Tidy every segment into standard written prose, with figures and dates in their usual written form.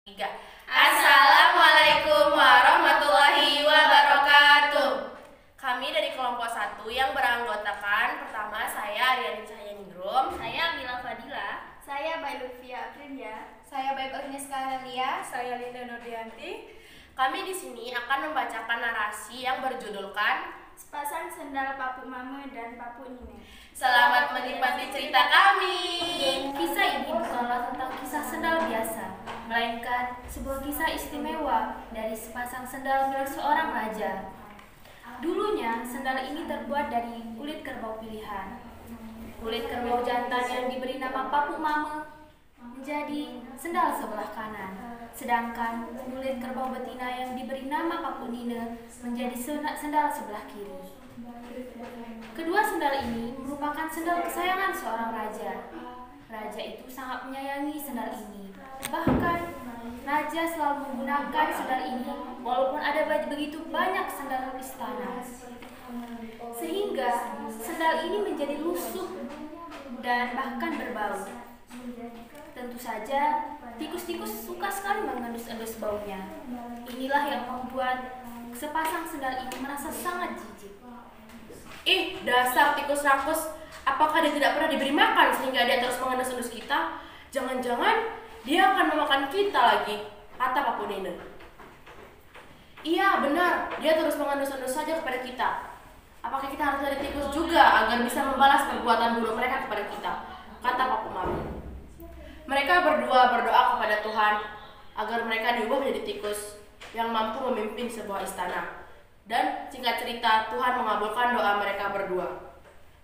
Tiga. Assalamualaikum warahmatullahi wabarakatuh. Kami dari kelompok 1 yang beranggotakan pertama saya Aryani Cahyaningrum, saya Mila Fadila, saya Baik Lutfia Aprilia, saya Baik Agnieszka Analia, saya Linda Nurdianti. Kami di sini akan membacakan narasi yang berjudulkan Sepasang Sendal Papu Mame dan Papu Nine. Selamat menikmati cerita kami. Kisah ini bukanlah tentang kisah sendal biasa, melainkan sebuah kisah istimewa dari sepasang sendal milik seorang raja. Dulunya, sendal ini terbuat dari kulit kerbau pilihan. Kulit kerbau jantan yang diberi nama Papu Mame menjadi sendal sebelah kanan, sedangkan kulit kerbau betina yang diberi nama Papu Nine menjadi sendal sebelah kiri. Kedua sendal ini merupakan sendal kesayangan seorang raja. Raja itu sangat menyayangi sendal ini. Bahkan, raja selalu menggunakan sendal ini walaupun ada begitu banyak sendal istana. Sehingga sendal ini menjadi lusuh dan bahkan berbau. Tentu saja, tikus-tikus suka sekali mengendus-endus baunya. Inilah yang membuat sepasang sendal ini merasa sangat jijik. Ih, dasar tikus rakus. Apakah dia tidak pernah diberi makan sehingga dia terus mengendus-endus kita? Jangan-jangan dia akan memakan kita lagi, kata Papu Nine. Iya, benar. Dia terus mengendus-endus saja kepada kita. Apakah kita harus jadi tikus juga agar bisa membalas perbuatan buruk mereka kepada kita? Kata Papu Mame. Mereka berdua berdoa kepada Tuhan agar mereka diubah menjadi tikus yang mampu memimpin sebuah istana. Dan singkat cerita, Tuhan mengabulkan doa mereka berdua.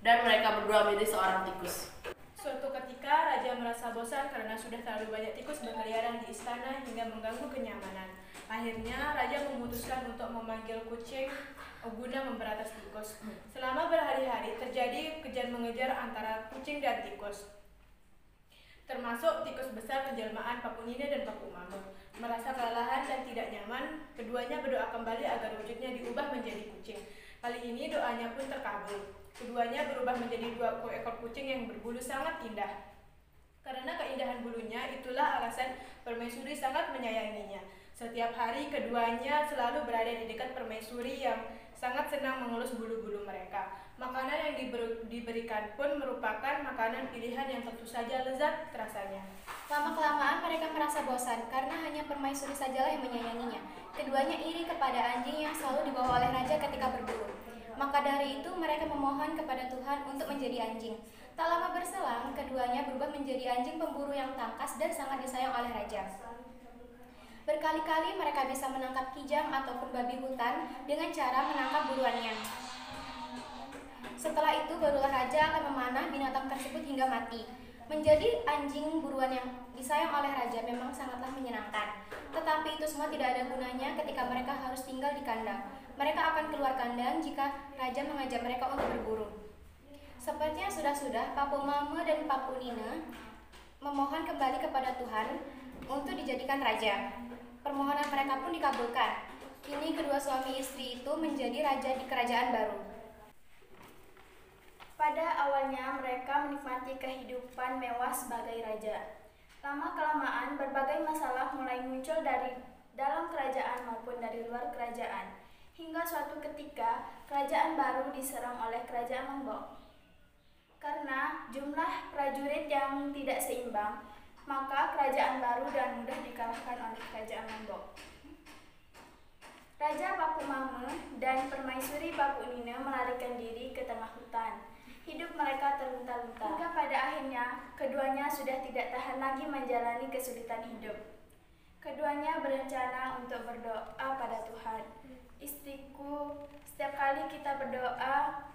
Dan mereka berdua menjadi seorang tikus. Suatu ketika, raja merasa bosan karena sudah terlalu banyak tikus berkeliaran di istana hingga mengganggu kenyamanan. Akhirnya, raja memutuskan untuk memanggil kucing guna memberantas tikus. Selama berhari-hari, terjadi kejar-mengejar antara kucing dan tikus. Termasuk tikus besar penjelmaan Papu Nine dan Papu Mame. Merasa kelelahan dan tidak nyaman, keduanya berdoa kembali agar wujudnya diubah menjadi kucing. Kali ini doanya pun terkabul. Keduanya berubah menjadi dua ekor kucing yang berbulu sangat indah. Karena keindahan bulunya, itulah alasan permaisuri sangat menyayanginya. Setiap hari keduanya selalu berada di dekat permaisuri yang sangat senang mengelus bulu-bulu mereka. Makanan yang diberikan pun merupakan makanan pilihan yang tentu saja lezat rasanya. Lama-kelamaan mereka merasa bosan karena hanya permaisuri sajalah yang menyayanginya. Keduanya iri kepada anjing yang selalu dibawa oleh raja ketika berburu. Maka dari itu mereka memohon kepada Tuhan untuk menjadi anjing. Tak lama berselang, keduanya berubah menjadi anjing pemburu yang tangkas dan sangat disayang oleh raja. Berkali-kali mereka bisa menangkap kijang ataupun babi hutan dengan cara menangkap buruannya. Setelah itu barulah raja akan memanah binatang tersebut hingga mati. Menjadi anjing buruan yang disayang oleh raja memang sangatlah menyenangkan. Tetapi itu semua tidak ada gunanya ketika mereka harus tinggal di kandang. Mereka akan keluar kandang jika raja mengajak mereka untuk berburu. Sepertinya sudah-sudah, Papu Mame dan Papu Nine memohon kembali kepada Tuhan untuk dijadikan raja. Permohonan mereka pun dikabulkan. Kini kedua suami istri itu menjadi raja di kerajaan baru. Pada awalnya mereka menikmati kehidupan mewah sebagai raja. Lama-kelamaan berbagai masalah mulai muncul dari dalam kerajaan maupun dari luar kerajaan. Hingga suatu ketika kerajaan baru diserang oleh kerajaan Lombok. Karena jumlah prajurit yang tidak seimbang, maka kerajaan baru dan mudah dikalahkan oleh kerajaan Lombok. Raja Papu Mame dan permaisuri Papu Nine melarikan diri ke tengah hutan. Hidup mereka terlunta-lunta. Hingga pada akhirnya, keduanya sudah tidak tahan lagi menjalani kesulitan hidup. Keduanya berencana untuk berdoa pada Tuhan. Istriku, setiap kali kita berdoa,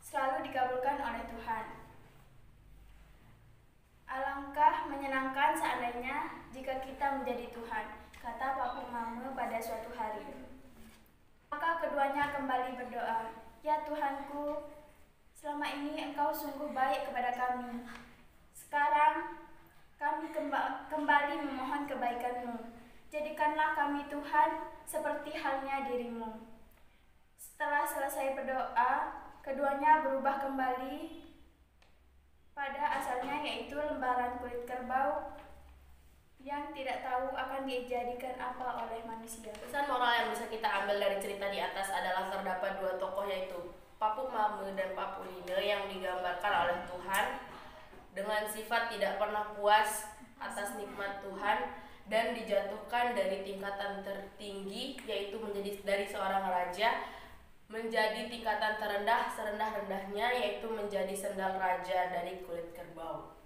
selalu dikabulkan oleh Tuhan. Alangkah menyenangkan seandainya jika kita menjadi Tuhan, kata Papu Mame pada suatu hari. Maka keduanya kembali berdoa, ya Tuhanku, selama ini Engkau sungguh baik kepada kami. Sekarang kami kembali memohon kebaikan-Mu. Jadikanlah kami Tuhan seperti halnya diri-Mu. Setelah selesai berdoa, keduanya berubah kembali pada asalnya, yaitu lembaran kulit kerbau yang tidak tahu akan dijadikan apa oleh manusia. Pesan moral yang bisa kita ambil dari cerita di atas adalah terdapat dua tokoh, yaitu Papuk Mame dan Papuk Lide, yang digambarkan oleh Tuhan dengan sifat tidak pernah puas atas nikmat Tuhan dan dijatuhkan dari tingkatan tertinggi, yaitu menjadi dari seorang raja, menjadi tingkatan terendah serendah-rendahnya, yaitu menjadi sendal raja dari kulit kerbau.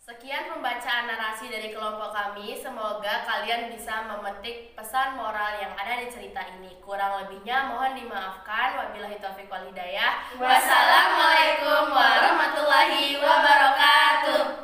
Sekian pembacaan narasi dari kelompok kami. Semoga kalian bisa memetik pesan moral yang ada di cerita ini. Kurang lebihnya mohon dimaafkan. Wabillahi taufiq wal hidayah. Wassalamualaikum warahmatullahi wabarakatuh.